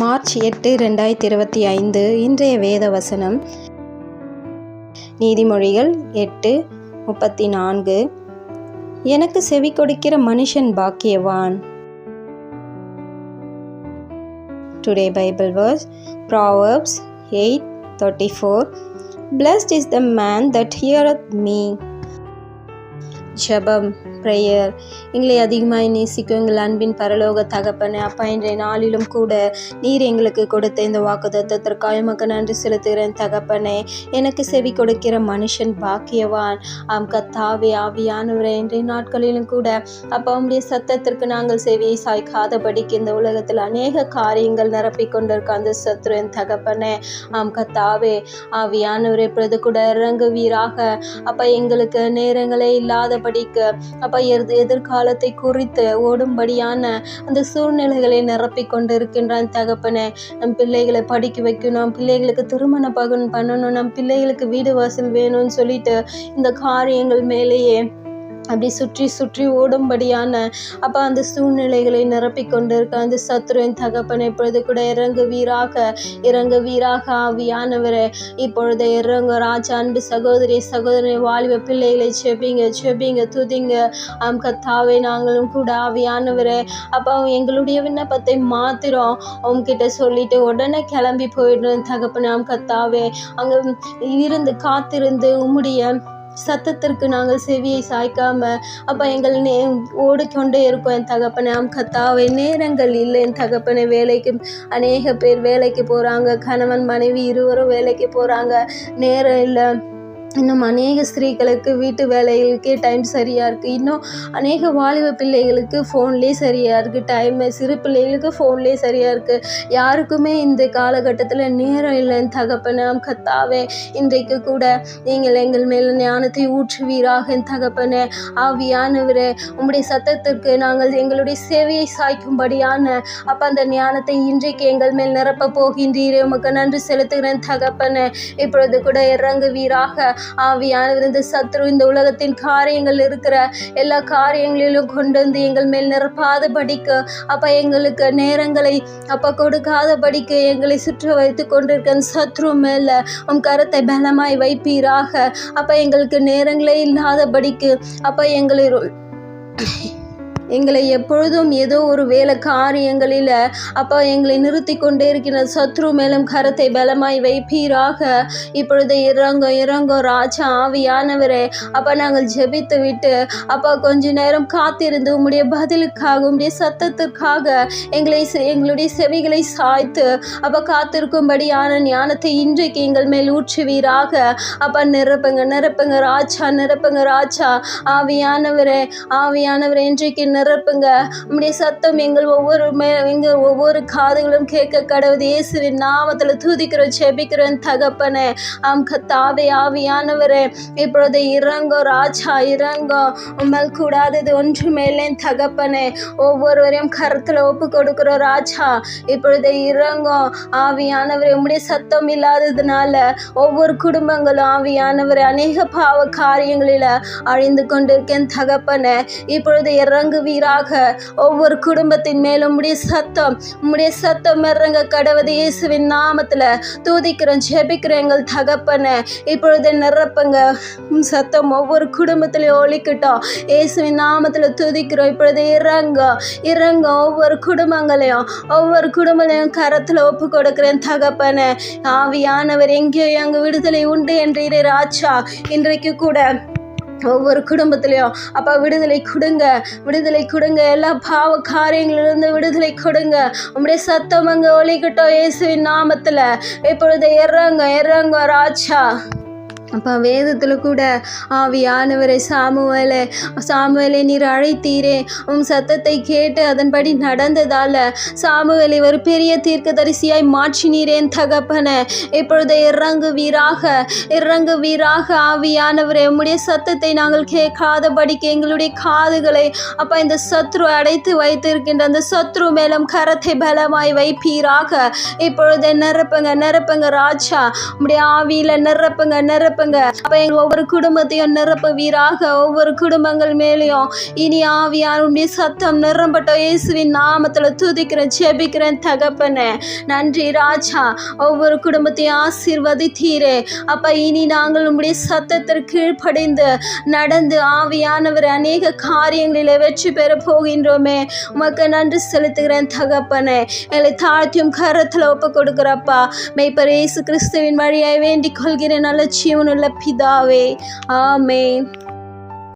March 8, 2025 இன்றைய வேத வசனம் நீதிமொழிகள் 8:34. எனக்கு செவி கொடுக்கிற மனுஷன் பாக்கியவான். Today Bible verse Proverbs 8:34. Blessed is the man that heareth me. ஜெபம் ப்ரேயர். எங்களை அதிகமாய் நேசிக்கும் எங்கள் அன்பின் பரலோக தகப்பனே, அப்பா, இன்றைய நாளிலும் கூட நீர் எங்களுக்கு கொடுத்த இந்த வாக்குத்தத்தத்திற்காக உமக்கு நன்றி செலுத்துகிறேன் தகப்பனே. எனக்கு செவி கொடுக்கிற மனுஷன் பாக்கியவான். கர்த்தாவே, ஆவியானவரே, இன்றைய நாட்களிலும் கூட அப்பா உம்முடைய சத்தத்திற்கு நாங்கள் செவியை சாய்க்காதபடிக்கு இந்த உலகத்தில் அநேக காரியங்கள் நிரப்பிக் கொண்டிருக்க அந்த சத்ருவின் தகப்பனே, கர்த்தாவே, ஆவியானவரே, இப்பொழுது கூட இறங்குவீராக. அப்பா, எங்களுக்கு நேரங்களே இல்லாதபடிக்கு அப்பா எதிர்காலத்தை குறித்து ஓடும்படியான அந்த சூழ்நிலைகளை நிரப்பிக் கொண்டு இருக்கின்றான் தகப்பனே. நம் பிள்ளைகளை படிக்க வைக்கணும், நம் பிள்ளைகளுக்கு திருமண பகன் பண்ணணும், நம் பிள்ளைகளுக்கு வீடு வாசல் வேணும்னு சொல்லிட்டு இந்த காரியங்கள் மேலேயே அப்படி சுற்றி ஓடும்படியான அப்போ அந்த சூழ்நிலைகளை நிரப்பிக் கொண்டிருக்க அந்த சத்ருவின் தகப்பனை இப்பொழுது கூட இறங்குவீராக ஆவியானவரே. இப்பொழுது இறங்க ராஜா. அன்பு சகோதரி வாலிப பிள்ளைகளை செபிங்க துதிங்க. கர்த்தாவே, நாங்களும் கூட ஆவியானவரே அப்போ எங்களுடைய விண்ணப்பத்தை மாத்திரம் அவங்ககிட்ட சொல்லிட்டு உடனே கிளம்பி போயிடுறோம் தகப்பனே. கர்த்தாவே, அங்கே இருந்து காத்திருந்து உம்முடைய சத்தத்திற்கு நாங்கள் செவியை சாய்க்காம அப்போ எங்கள் ஓடிக்கொண்டே இருக்கோம் என் தகப்பனே. கர்த்தாவே, நேரங்கள் இல்லை என் தகப்பனே. வேலைக்கு அநேக பேர் வேலைக்கு போகிறாங்க, கணவன் மனைவி இருவரும் வேலைக்கு போகிறாங்க, நேரம் இல்லை. இன்னும் அநேக ஸ்திரீகளுக்கு வீட்டு வேலைகளுக்கே டைம் சரியாக இருக்குது. இன்னும் அநேக வாலிப பிள்ளைகளுக்கு ஃபோன்லேயே சரியாக இருக்குது டைம், சிறு பிள்ளைகளுக்கு ஃபோன்லேயே சரியாக இருக்குது. யாருக்குமே இந்த காலகட்டத்தில் நேரம் இல்லைன்னு தகப்பனே. கர்த்தாவே, இன்றைக்கு கூட நீங்கள் எங்கள் மேல் ஞானத்தை ஊற்றுவீராக என் தகப்பனே. ஆவியானவரே, உம்முடைய சத்தத்திற்கு நாங்கள் எங்களுடைய சேவையை சாய்க்கும்படியான அப்போ அந்த ஞானத்தை இன்றைக்கு எங்கள் மேல் நிரப்ப போகின்றீரே. உமக்கு நன்றி செலுத்துகிறேன் தகப்பனே. இப்பொழுது கூட இறங்குவீராக ஆவியானவர். இந்த சத்ரு இந்த உலகத்தின் காரியங்கள் இருக்கிற எல்லா காரியங்களிலும் கொண்டு வந்து எங்கள் மேல் நிரப்பாதபடிக்கு அப்ப எங்களுக்கு நேரங்களை அப்ப கொடுக்காதபடிக்கு எங்களை சுற்றி வைத்து கொண்டிருக்க சத்ரு மேல கரத்தை பலமாய் வைப்பீராக. அப்ப எங்களுக்கு நேரங்களே இல்லாதபடிக்கு அப்ப எங்களை எப்பொழுதும் ஏதோ ஒரு வேலை காரியங்களில் அப்போ எங்களை நிறுத்தி கொண்டே இருக்கிற சத்ரு மேலும் கரத்தை பலமாய் வைப்பீராக. இப்பொழுது இறங்கோ ராஜா. ஆவியானவரே, அப்போ நாங்கள் ஜெபித்து விட்டு அப்போ கொஞ்ச நேரம் காத்திருந்து உம்முடைய பதிலுக்காக உம்முடைய சத்தத்திற்காக எங்களுடைய செவிகளை சாய்த்து அப்போ காத்திருக்கும்படியான ஞானத்தை இன்றைக்கு எங்கள் மேல் ஊற்றுவீராக. அப்போ நிரப்புங்க ராஜா. ஆவியானவரே இன்றைக்கு நிரப்புங்க. உம்முடைய சத்தம் எங்கள் ஒவ்வொரு காதுகளும் கேட்க கடவுது. இயேசுவின் நாமத்தில் துதிக்கிறோம், செபிக்கிறோம் தகப்பனே. கர்த்தாவே, ஆவியானவரே, இப்பொழுது இறங்கோ ராஜா, இறங்கோ. உம்மால் கூடாதது ஒன்றுமேலே தகப்பனே. ஒவ்வொருவரையும் கருத்தில் ஒப்பு கொடுக்கிறோம் ராஜா. இப்பொழுது இறங்கோ ஆவியானவரே. உம்முடைய சத்தம் இல்லாததுனால ஒவ்வொரு குடும்பங்களும் ஆவியானவரே அநேக பாவ காரியங்களில் அழிந்து கொண்டிருக்கேன் தகப்பனே. இப்பொழுது இறங்குவீராக. ஒவ்வொரு குடும்பத்தின் மேலும் உம்முடைய சத்தம் இறங்க கடவுது. இயேசுவின் நாமத்துல துதிக்கிறோம், ஜெபிக்கிறோம் எங்கள் தகப்பனே. இப்பொழுது நிரப்புங்க. சத்தம் ஒவ்வொரு குடும்பத்திலையும் ஒலிக்கட்டும். இயேசுவின் நாமத்துல துதிக்கிறோம். இப்பொழுது இறங்க ஒவ்வொரு குடும்பங்களையும் கரத்துல ஒப்பு கொடுக்கிறேன் தகப்பனே. ஆவியானவர், எங்கேயோ அங்கு விடுதலை உண்டு என்றீரே ராஜா. இன்றைக்கு கூட ஒவ்வொரு குடும்பத்திலையும் அப்பா விடுதலை கொடுங்க. எல்லா பாவ காரியங்களிலிருந்து விடுதலை கொடுங்க. உம்முடைய சத்தம் அங்கே ஒலிக்கட்டும் இயேசுவின் நாமத்துல. இப்பொழுது இறங்க ராஜா. அப்போ வேதத்தில் கூட ஆவியானவரை சாமுவேலை நீர் அழைத்தீரே. சத்தத்தை கேட்டு அதன்படி நடந்ததால் சாமுவேலை ஒரு பெரிய தீர்க்கதரிசியாய் மாற்றினீரேன் தகப்பனே. இப்பொழுது இறங்குவீராக ஆவியானவரே. உம்முடைய சத்தத்தை நாங்கள் கேட்காதபடிக்கு எங்களுடைய காதுகளை அப்போ இந்த சத்ரு அடைத்து வைத்திருக்கின்ற அந்த சத்ரு மேலும் கரத்தை பலமாய் வைப்பீராக. இப்பொழுது நிரப்புங்க ராஜா. உம்முடைய ஆவியில நிரப்புங்க நிரப்புங்க. அப்ப எங்கள் ஒவ்வொரு குடும்பத்தையும் நிரப்புவீராக. ஒவ்வொரு குடும்பங்கள் மேலேயும் இனி ஆவியானுடைய சத்தம் நிரம்பட்டும். இயேசுவின் நாமத்துல துதிக்கிறேன், ஜெபிக்கிறேன் தகப்பனே. நன்றி ராஜா. ஒவ்வொரு குடும்பத்தையும் ஆசீர்வதித்தீரே அப்ப. இனி நாங்கள் உம்முடைய சத்தத்திற்கு கீழ்ப்படிந்து நடந்து ஆவியானவர் அநேக காரியங்களிலே வெற்றி பெற போகின்றோமே. உமக்கு நன்றி செலுத்துகிறேன் தகப்பனே. எங்களை தாழ்த்தியும் கரத்துல ஒப்பு கொடுக்கிறப்பா. மெய்ப்பர் இயேசு கிறிஸ்துவின் வழியாய் வேண்டிக் கொள்கிறேன் நல்ல ஜீவனுள்ள பிதாவே. ஆமென்.